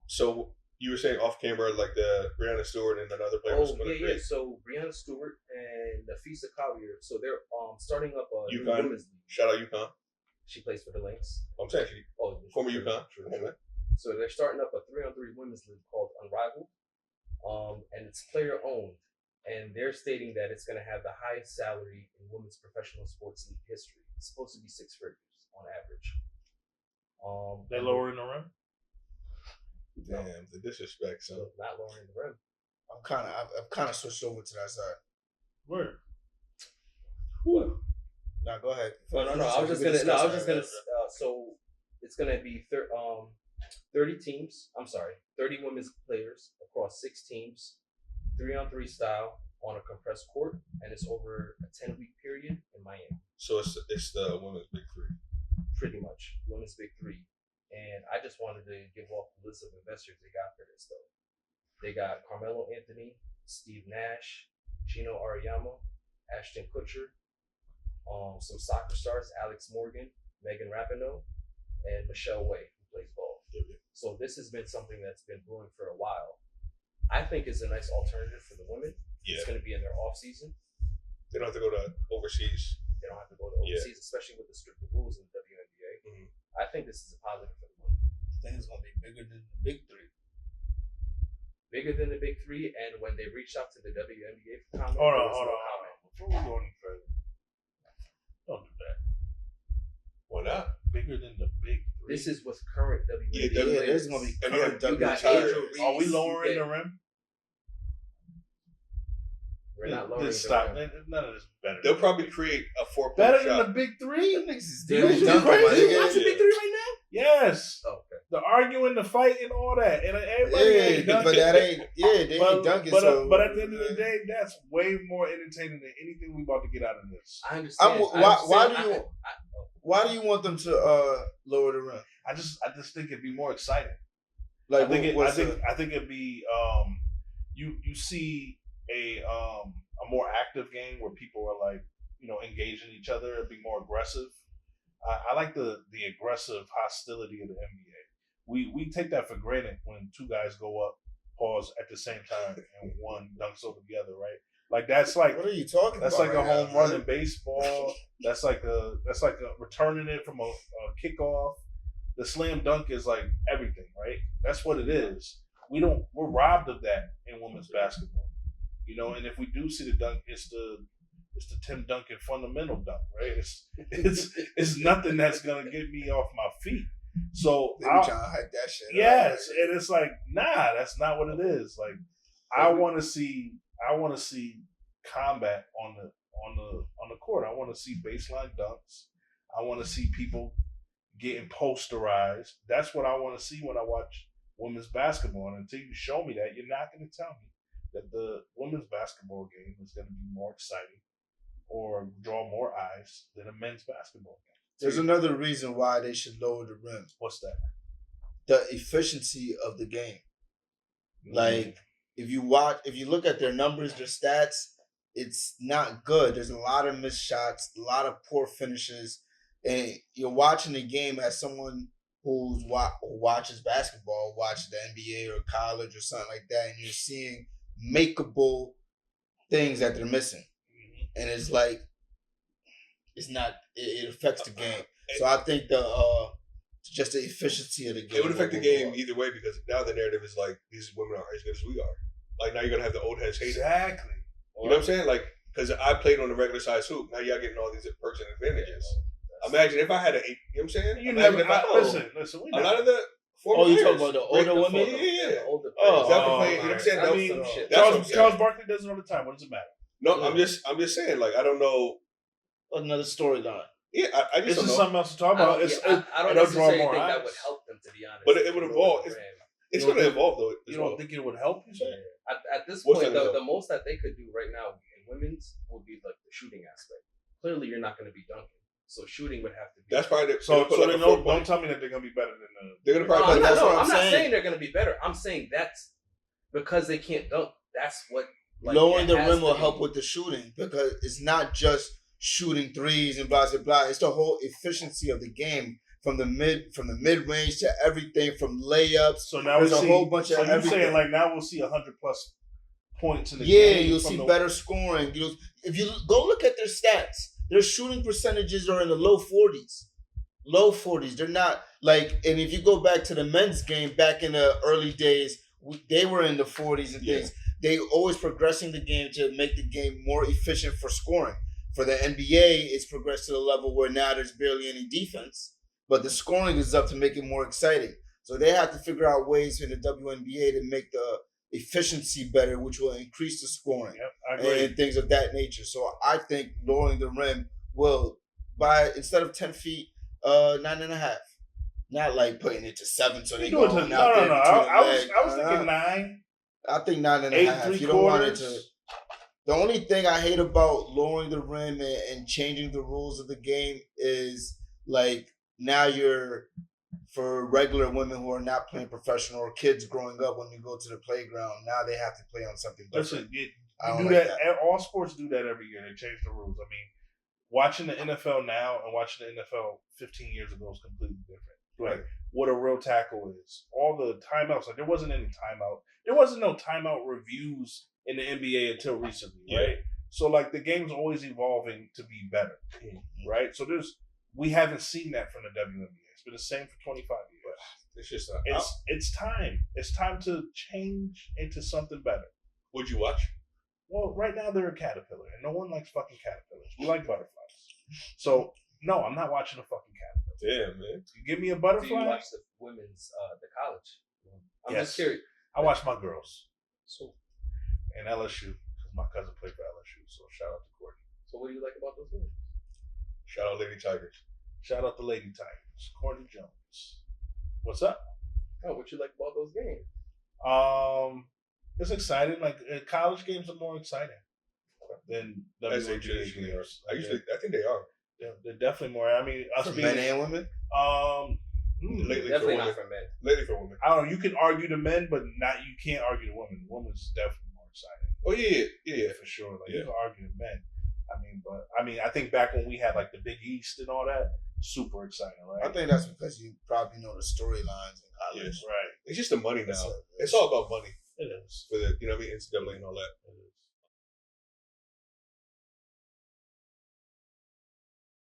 So you were saying off camera, like the Breanna Stewart and another player was going to yeah. So Breanna Stewart and Napheesa Collier. So they're starting up a new UConn. women's league. Shout out UConn. She plays for the Lynx. I'm saying former UConn. So they're starting up a 3-on-3 women's league called Unrivaled, and it's player owned. And they're stating that it's going to have the highest salary in women's professional sports league history. It's supposed to be 6 figures on average. They lowering the rim. Damn, the disrespect. So not lowering the rim. I've kind of switched over to that side. Where? What? No, go ahead. No. I was just gonna. So it's gonna be 30 teams. I'm sorry, 30 women's players across 6 teams, 3-on-3 style on a compressed court, and it's over a 10-week period in Miami. So it's the women's big 3. Pretty much, women's big 3. And I just wanted to give off the list of investors they got for this though. They got Carmelo Anthony, Steve Nash, Chino Ariyama, Ashton Kutcher, some soccer stars, Alex Morgan, Megan Rapinoe, and Michelle Way, who plays ball. So this has been something that's been brewing for a while. I think it's a nice alternative for the women. Yeah. It's going to be in their off season. They don't have to go to overseas. They don't have to go to overseas, especially with the stricter rules in the WNBA. Mm-hmm. I think this is a positive for the women. I think it's going to be bigger than the big 3. Bigger than the big 3, and when they reached out to the WNBA for comment, hold on. comment. Before we go any further, don't do that. Why not? Bigger than the big 3. This is what's current WNBA. Yeah, there's going to be current you got WNBA. Angel Reese. Are we lowering the rim? We're not lowering Just stop. the rim. None of this is better. They'll probably create a 4-point better shot. than the big 3. Them niggas is They're crazy. done, crazy. my nigga. Yeah. Watch the big 3 right now? Yes. Oh, okay. The arguing, the fight, and all that, and everybody ain't Yeah, dunking. but that ain't. Yeah, they ain't dunking. But So, at the end of the day, that's way more entertaining than anything we about to get out of this. I understand. Why do you want them to lower the rim? I just think it'd be more exciting. Like, I think it'd be you see a more active game where people are like, engaging each other. It'd be more aggressive. I like the aggressive hostility of the NBA. We take that for granted when 2 guys go up, pause at the same time, and one dunks over the other, right? Like that's like what are you talking that's about? like a home run in baseball. That's like a returning it from a kickoff. The slam dunk is like everything, right? That's what it is. We're robbed of that in women's basketball. And if we do see the dunk, it's the Tim Duncan fundamental dunk, right? It's nothing that's gonna get me off my feet. So They be trying to hype that shit. yes, and it's like, nah, that's not what it is. Like, I want to see combat on the court. I want to see baseline dunks. I want to see people getting posterized. That's what I want to see when I watch women's basketball. And until you show me that, you're not going to tell me that the women's basketball game is going to be more exciting or draw more eyes than a men's basketball game. There's another reason why they should lower the rim. What's that? The efficiency of the game. Like, if you look at their numbers, their stats, it's not good. There's a lot of missed shots, a lot of poor finishes, and you're watching the game as someone who watches basketball, watches the NBA or college or something like that, and you're seeing makeable things that they're missing. And it's like, it affects the game. So I think just the efficiency of the game. It would affect the game either way because now the narrative is like, these women are as good as we are. Like, now you're going to have the old heads hate it. Exactly. You know what I'm saying? Like, because I played on the regular size hoop. Now y'all getting all these perks and advantages. Imagine if I had you know what I'm saying? Listen. A lot of the former you talking about the older women? Yeah. Older players. You know what I'm saying? I mean, Charles Barkley does it all the time. What does it matter? No, I'm just saying, like, I don't know. Another storyline. Yeah, I just this don't is know. something else to talk about. I don't necessarily think that would help them, to be honest. But it would evolve. It's going to evolve, though. You don't think it would help, you say? At this point, the most that they could do right now in women's would be like the shooting aspect. Clearly, you're not going to be dunking. So shooting would have to be. That's probably don't tell me that they're going to be better than the. They're going to probably. I'm not saying they're going to be better. I'm saying that's because they can't dunk. That's what. Lowering the rim will help with the shooting because it's not just shooting threes and blah, blah, blah. It's the whole efficiency of the game from the mid range to everything from layups. So now there's we a see, whole bunch so of you're everything. saying like now we'll see 100+ points in the Yeah, game. you'll see better scoring. If you go look at their stats, their shooting percentages are in the low 40s. Low 40s. They're not like, and if you go back to the men's game back in the early days, they were in the 40s and things. They always progressing the game to make the game more efficient for scoring. For the NBA, it's progressed to the level where now there's barely any defense, but the scoring is up to make it more exciting. So they have to figure out ways in the WNBA to make the efficiency better, which will increase the scoring and things of that nature. So I think lowering the rim will, by instead of 10 feet, 9.5. Not like putting it to 7, so they go out there. No. I was thinking 9. I think 9.5. You don't want it to. The only thing I hate about lowering the rim and changing the rules of the game is like now you're, for regular women who are not playing professional or kids growing up, when you go to the playground, now they have to play on something different. Listen, you do that. All sports do that every year. They change the rules. I mean, watching the NFL now and watching the NFL 15 years ago is completely different. Right. What a real tackle is. All the timeouts. Like there wasn't any timeout. There wasn't no timeout reviews in the NBA until recently, right? So like the game's always evolving to be better, right? So we haven't seen that from the WNBA. It's been the same for 25 years. It's just it's time. It's time to change into something better. Would you watch? Well, right now they're a caterpillar, and no one likes fucking caterpillars. We like butterflies. So no, I'm not watching a fucking caterpillar. Damn, man. You give me a butterfly. Do you watch the women's the college? I'm just curious. I watch my girls. So, and LSU, because my cousin played for LSU. So shout out to Courtney. So what do you like about those games? Shout out Lady Tigers. Shout out the Lady Tigers. Courtney Jones. What's up? Oh, what you like about those games? It's exciting. Like college games are more exciting than WNBA games. I think they are. Yeah, they're definitely more. I mean, for men and women. Lately definitely for not women. for men. Lately for women. I don't know. You can argue the men, but you can't argue the women. The women's definitely more exciting. Oh yeah, for sure. Like you can argue the men. I think back when we had like the Big East and all that, super exciting, right? I think that's because you probably know the storylines in college. Right. It's just the money now. It's all about money. It is. For the NCAA and all that.